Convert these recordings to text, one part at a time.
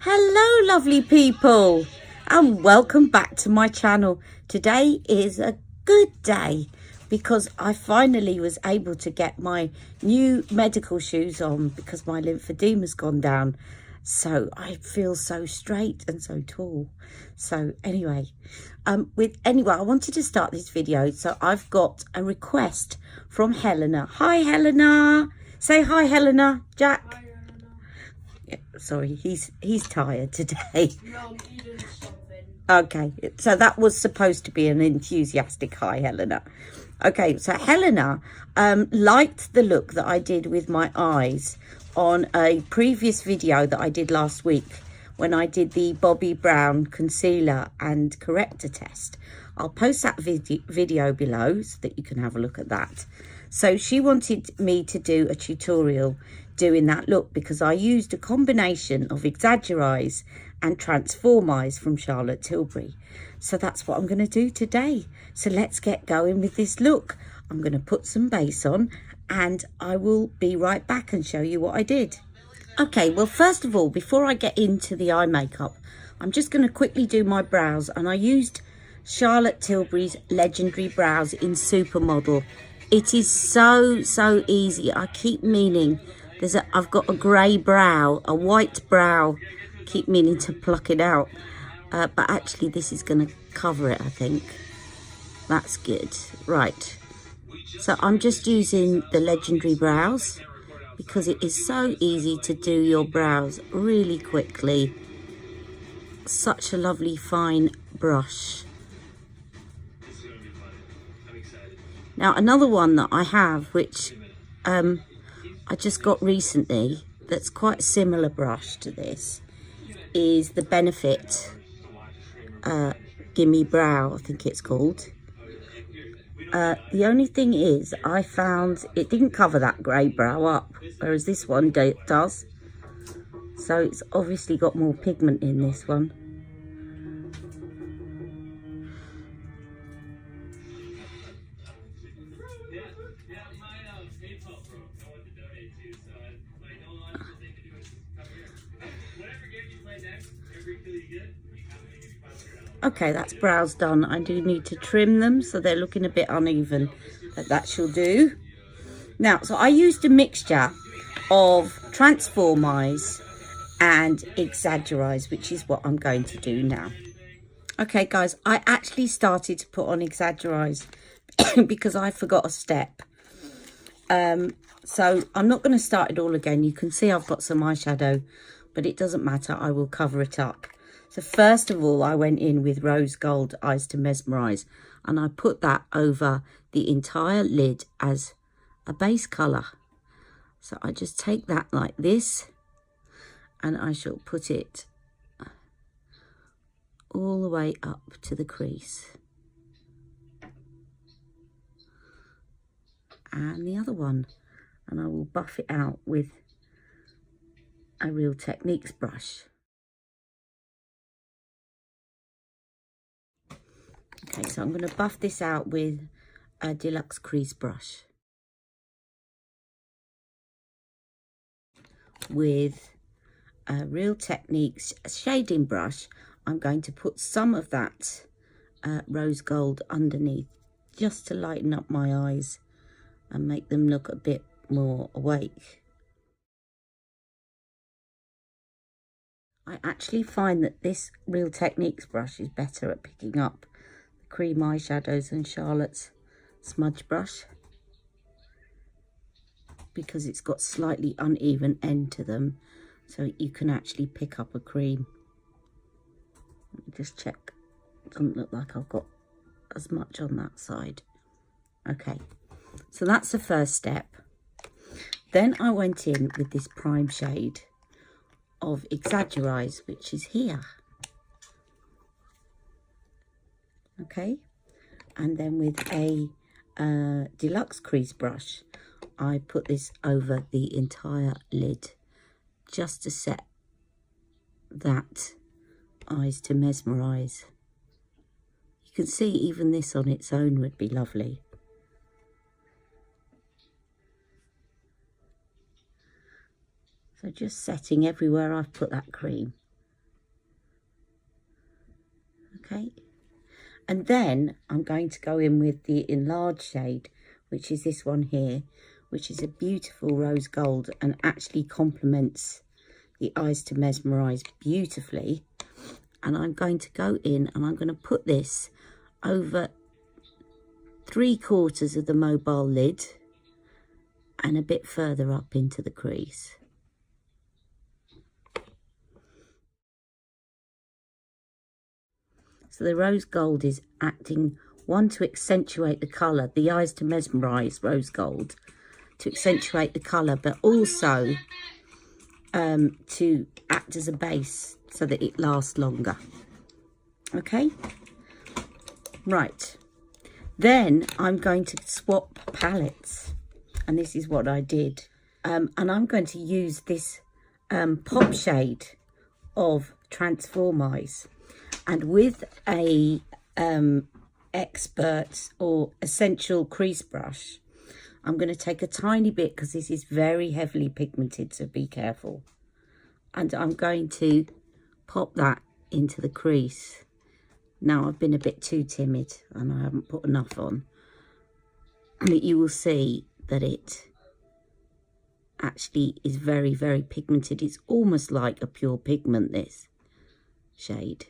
Hello lovely people and welcome back to my channel. Today is a good day because I finally was able to get my new medical shoes on because my lymphedema's gone down. So I feel so straight and so tall. So anyway, I wanted to start this video. So I've got a request from Helena. Hi Helena. Say hi Helena, Jack. Hi. Sorry, he's tired today. No, I'm eating something. Okay, so that was supposed to be an enthusiastic hi, Helena. Okay, so Helena liked the look that I did with my eyes on a previous video that I did last week when I did the Bobbi Brown concealer and corrector test. I'll post that video below so that you can have a look at that. So she wanted me to do a tutorial doing that look because I used a combination of Exagerreyes and Transformeyes from Tilbury. So that's what I'm going to do today. So let's get going with this look. I'm going to put some base on and I will be right back and show you what I did. Okay, well first of all, before I get into the eye makeup, I'm just going to quickly do my brows, and I used Tilbury's Legendary Brows in Supermodel. It is so easy. I keep meaning I've got a grey brow, a white brow. Keep meaning to pluck it out, but actually this is going to cover it. I think that's good. Right. So I'm just using the Legendary Brows because it is so easy to do your brows really quickly. Such a lovely fine brush. Now another one that I have, which I just got recently, that's quite a similar brush to this, is the Benefit GimMe Brow, I think it's called. The only thing is I found it didn't cover that grey brow up, whereas this one does. So it's obviously got more pigment in this one. Okay, that's brows done. I do need to trim them so they're looking a bit uneven, but that shall do. Now, so I used a mixture of Transformeyes and Exaggerreyes, which is what I'm going to do now. Okay, guys, I actually started to put on Exaggerreyes because I forgot a step. So I'm not going to start it all again. You can see I've got some eyeshadow, but it doesn't matter. I will cover it up. So first of all, I went in with Rose Gold Eyes to Mesmerise, and I put that over the entire lid as a base colour. So I just take that like this, and I shall put it all the way up to the crease. And the other one, and I will buff it out with a Real Techniques brush. Okay, so I'm going to buff this out with a deluxe crease brush. With a Real Techniques shading brush, I'm going to put some of that rose gold underneath just to lighten up my eyes and make them look a bit more awake. I actually find that this Real Techniques brush is better at picking up cream eyeshadows than Charlotte's smudge brush because it's got slightly uneven end to them, so you can actually pick up a cream. Let me just check. It doesn't look like I've got as much on that side. Okay, so that's the first step. Then I went in with this prime shade of Exaggerreyes, which is here. Okay, and then with a deluxe crease brush, I put this over the entire lid just to set that Eyes to Mesmerise. You can see even this on its own would be lovely. So just setting everywhere I've put that cream. Okay. And then I'm going to go in with the enlarged shade, which is this one here, which is a beautiful rose gold and actually complements the Eyes to Mesmerise beautifully. And I'm going to go in and I'm going to put this over 3/4 of the mobile lid and a bit further up into the crease. So the rose gold is acting, one, to accentuate the colour, the Eyes to Mesmerise rose gold, to accentuate the colour, but also to act as a base so that it lasts longer. Okay, right. Then I'm going to swap palettes, and this is what I did. And I'm going to use this pop shade of Transformeyes. And with a expert or essential crease brush, I'm going to take a tiny bit, because this is very heavily pigmented, so be careful. And I'm going to pop that into the crease. Now, I've been a bit too timid and I haven't put enough on. But you will see that it actually is very, very pigmented. It's almost like a pure pigment, this shade.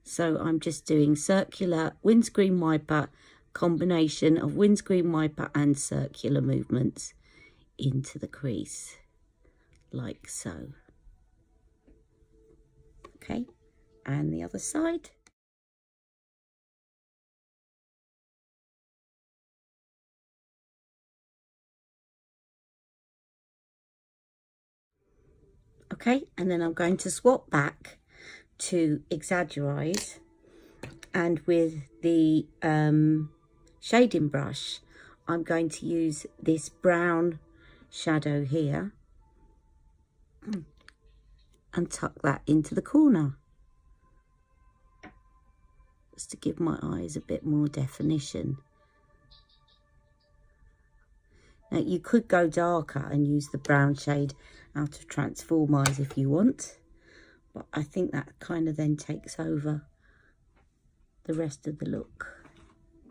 So I'm just doing circular windscreen wiper, combination of windscreen wiper and circular movements into the crease, like so. Okay, and the other side. Okay, and then I'm going to swap back to Exagerreyes, and with the shading brush I'm going to use this brown shadow here and tuck that into the corner, just to give my eyes a bit more definition. Now you could go darker and use the brown shade out of Transformeyes if you want, but I think that kind of then takes over the rest of the look.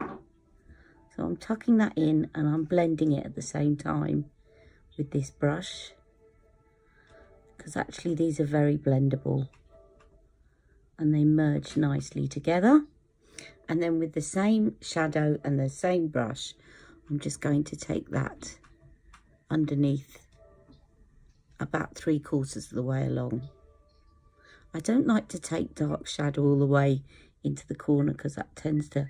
So I'm tucking that in and I'm blending it at the same time with this brush, because actually these are very blendable and they merge nicely together. And then with the same shadow and the same brush, I'm just going to take that underneath about 3/4 of the way along. I don't like to take dark shadow all the way into the corner, because that tends to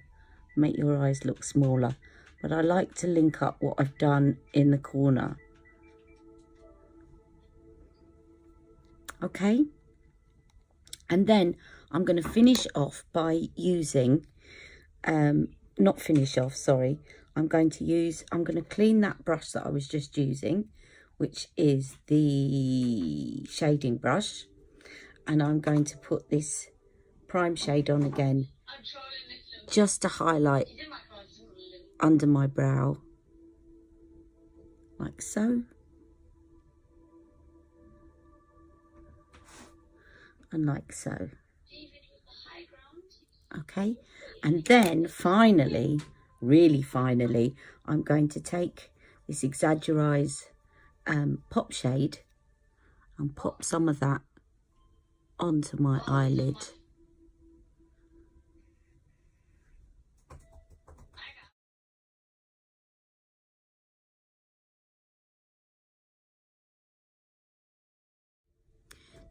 make your eyes look smaller. But I like to link up what I've done in the corner. Okay. And then I'm going to finish off by using, not finish off, sorry. I'm going to clean that brush that I was just using, which is the shading brush. And I'm going to put this prime shade on again, just to highlight under my brow, like so. And like so. Okay, and then finally, really finally, I'm going to take this Exaggerreyes pop shade and pop some of that onto my eyelid.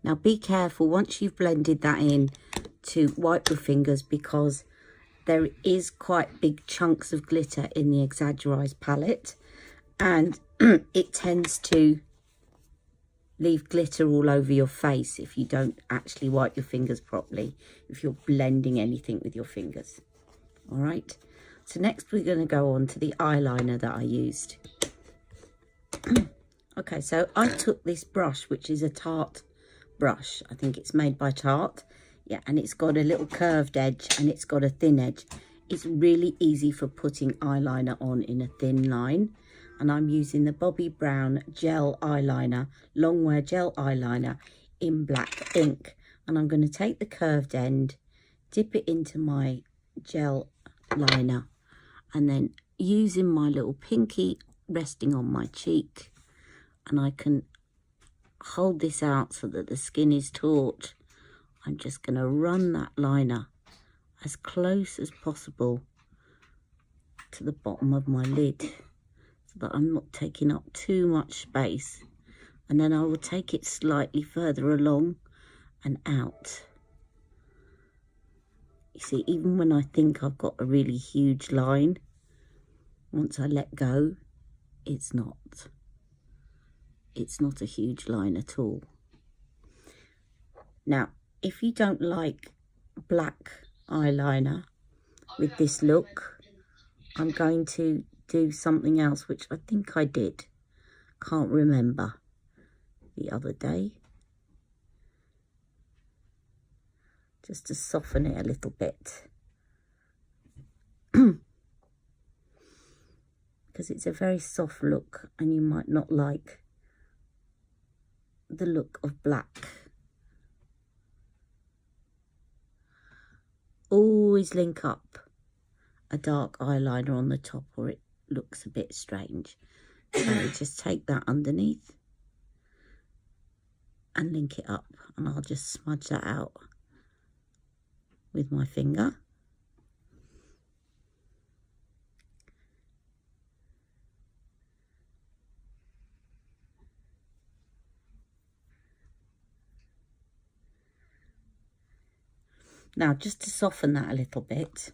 Now be careful once you've blended that in to wipe your fingers, because there is quite big chunks of glitter in the Exaggerreyes palette, and it tends to leave glitter all over your face if you don't actually wipe your fingers properly, if you're blending anything with your fingers. All right, so next we're going to go on to the eyeliner that I used. Okay, so I took this brush, which is a Tarte brush. I think it's made by Tarte. Yeah, and it's got a little curved edge and it's got a thin edge. It's really easy for putting eyeliner on in a thin line. And I'm using the Bobbi Brown gel eyeliner, long wear gel eyeliner in black ink And I'm going to take the curved end, dip it into my gel liner, and then using my little pinky resting on my cheek, and I can hold this out so that the skin is taut. I'm just going to run that liner as close as possible to the bottom of my lid so that I'm not taking up too much space, and then I will take it slightly further along and out. You see, even when I think I've got a really huge line, once I let go, it's not a huge line at all. Now, if you don't like black eyeliner with this look, I'm going to do something else, which I think I did, can't remember, the other day, just to soften it a little bit. Because it's a very soft look and you might not like the look of black. Always link up a dark eyeliner on the top or it looks a bit strange. So just take that underneath and link it up, and I'll just smudge that out with my finger. Now, just to soften that a little bit,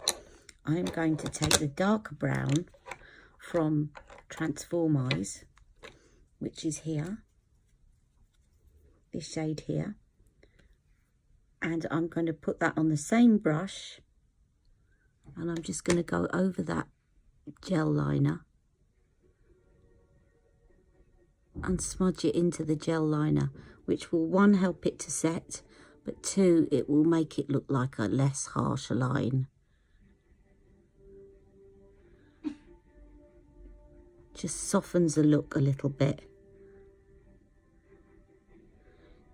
I'm going to take the darker brown from Transformeyes, which is here, this shade here, and I'm going to put that on the same brush, and I'm just going to go over that gel liner and smudge it into the gel liner, which will, one, help it to set, but two, it will make it look like a less harsh line. Just softens the look a little bit.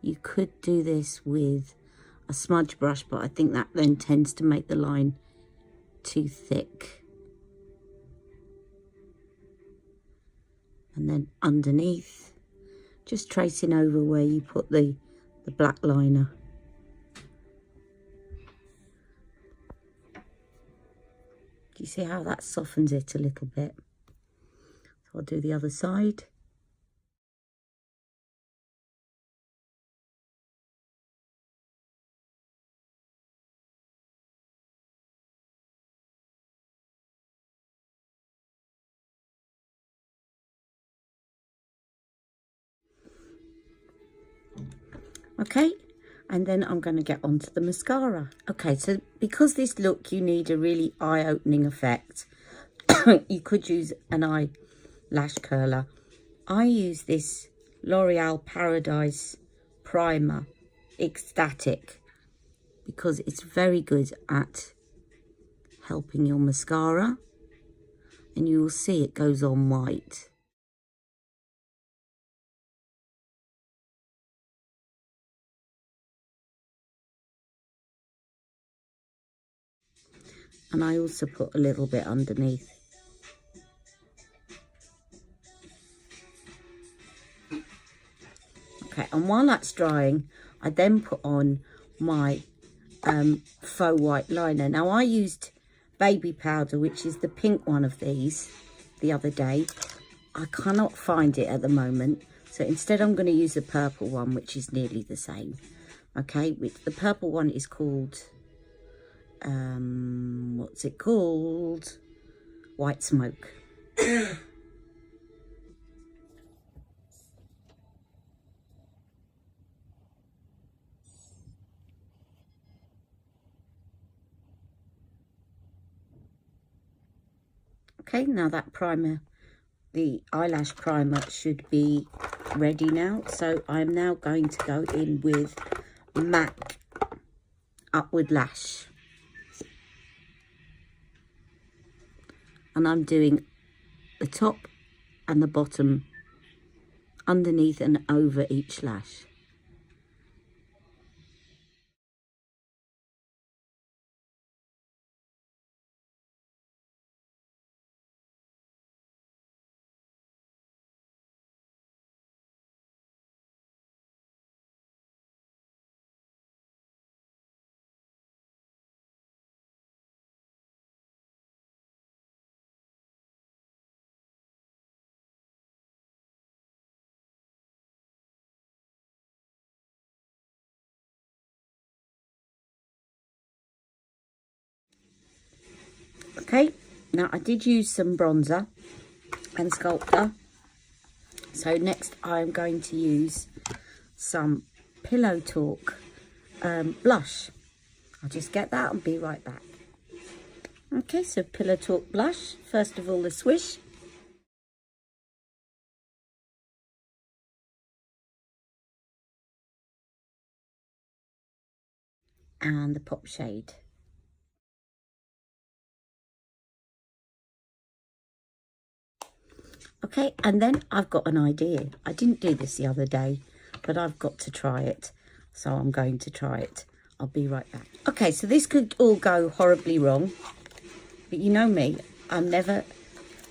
You could do this with a smudge brush, but I think that then tends to make the line too thick. And then underneath, just tracing over where you put the black liner. Do you see how that softens it a little bit? So I'll do the other side. Okay, and then I'm going to get onto the mascara. Okay, so because this look you need a really eye-opening effect, you could use an eyelash curler. I use this L'Oreal Paradise Primer Ecstatic because it's very good at helping your mascara, and you will see it goes on white. And I also put a little bit underneath. Okay, and while that's drying, I then put on my faux white liner. Now, I used baby powder, which is the pink one of these, the other day. I cannot find it at the moment, so instead I'm going to use the purple one, which is nearly the same. Okay, the purple one is called... what's it called? White Smoke. Okay, now that primer, the eyelash primer, should be ready now. So I'm now going to go in with MAC Upward Lash. And I'm doing the top and the bottom, underneath and over each lash. Okay, now I did use some bronzer and sculptor. So next I'm going to use some Pillow Talk blush. I'll just get that and be right back. Okay, so Pillow Talk blush. First of all, the swish. And the pop shade. Okay, and then I've got an idea. I didn't do this the other day, but I've got to try it. So I'm going to try it. I'll be right back. Okay, so this could all go horribly wrong. But you know me, I'm never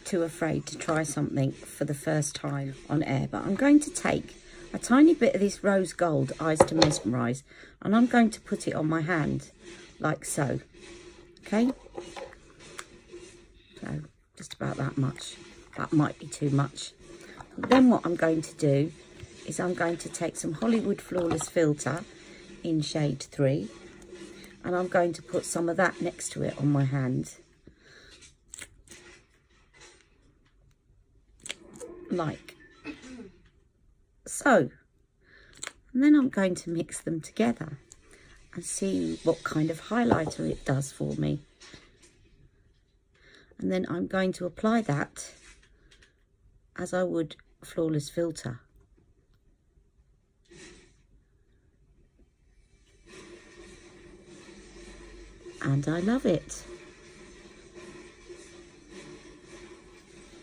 too afraid to try something for the first time on air. But I'm going to take a tiny bit of this rose gold Eyes to Mesmerise, and I'm going to put it on my hand, like so. Okay? So, just about that much. That might be too much. Then what I'm going to do is I'm going to take some Hollywood Flawless Filter in shade 3, and I'm going to put some of that next to it on my hand. Like so. And then I'm going to mix them together and see what kind of highlighter it does for me. And then I'm going to apply that as I would Flawless Filter. And I love it.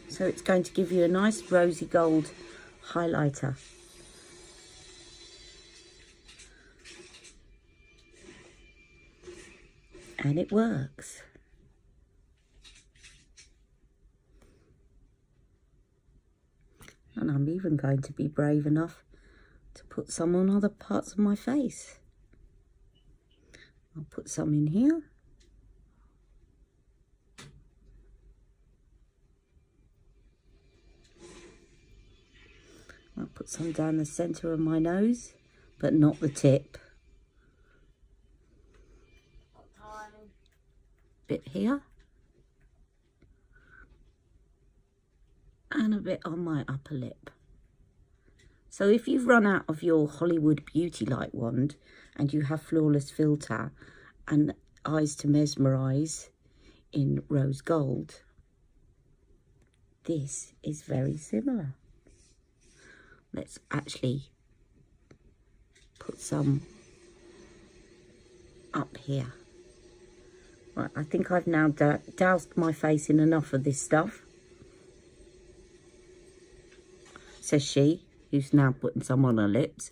So it's going to give you a nice rosy gold highlighter. And it works. And I'm even going to be brave enough to put some on other parts of my face. I'll put some in here. I'll put some down the centre of my nose, but not the tip. Bit here. And a bit on my upper lip. So if you've run out of your Hollywood Beauty Light wand and you have Flawless Filter and Eyes to Mesmerise in rose gold, this is very similar. Let's actually put some up here. Right, I think I've now doused my face in enough of this stuff, says she, who's now putting some on her lips.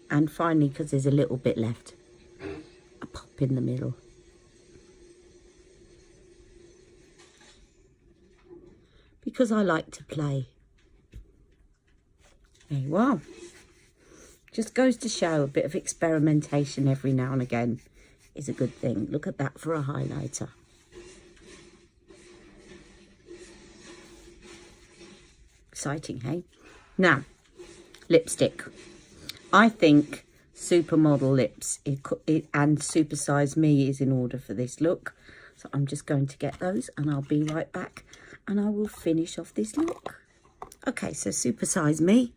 And finally, because there's a little bit left, a pop in the middle. Because I like to play. There you are. Just goes to show a bit of experimentation every now and again is a good thing. Look at that for a highlighter. Exciting, hey? Now, lipstick. I think Supermodel Lips and Super Size Me is in order for this look. So I'm just going to get those and I'll be right back and I will finish off this look. Okay, so Super Size Me.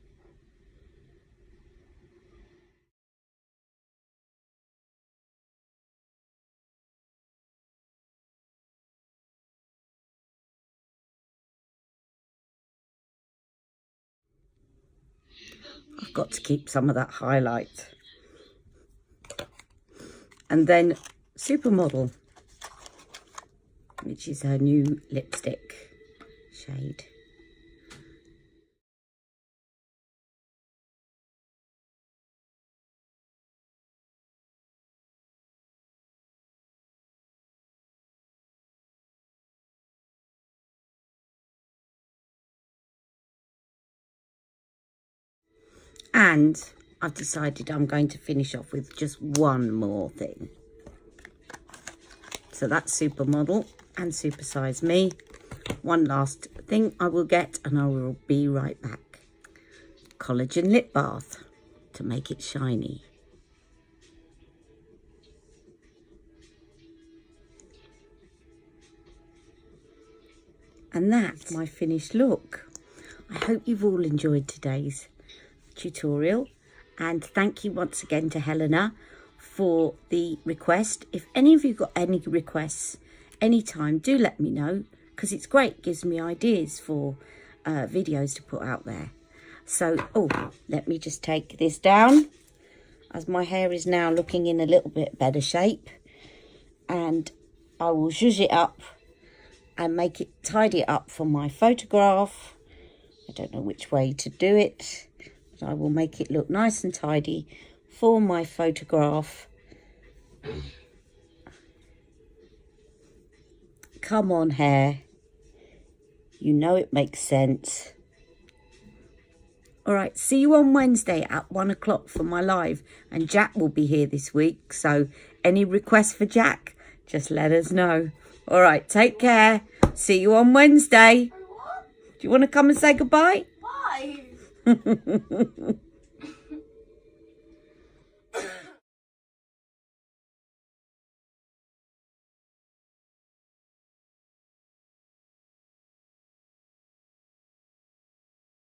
I've got to keep some of that highlight. And then Supermodel, which is her new lipstick shade. And I've decided I'm going to finish off with just one more thing. So that's Supermodel and Super Size Me. One last thing I will get and I will be right back. Collagen Lip Bath to to make it shiny. And that's my finished look. I hope you've all enjoyed today's tutorial. And thank you once again to Helena for the request. If any of you got any requests anytime, do let me know, because it's great. It gives me ideas for videos to put out there. So, oh, let me just take this down, as my hair is now looking in a little bit better shape. And I will zhuzh it up and tidy it up for my photograph. I don't know which way to do it, but I will make it look nice and tidy for my photograph. Come on, hair. You know it makes sense. All right, see you on Wednesday at 1 o'clock for my live. And Jack will be here this week. So any requests for Jack, just let us know. All right, take care. See you on Wednesday. Do you want to come and say goodbye? Bye.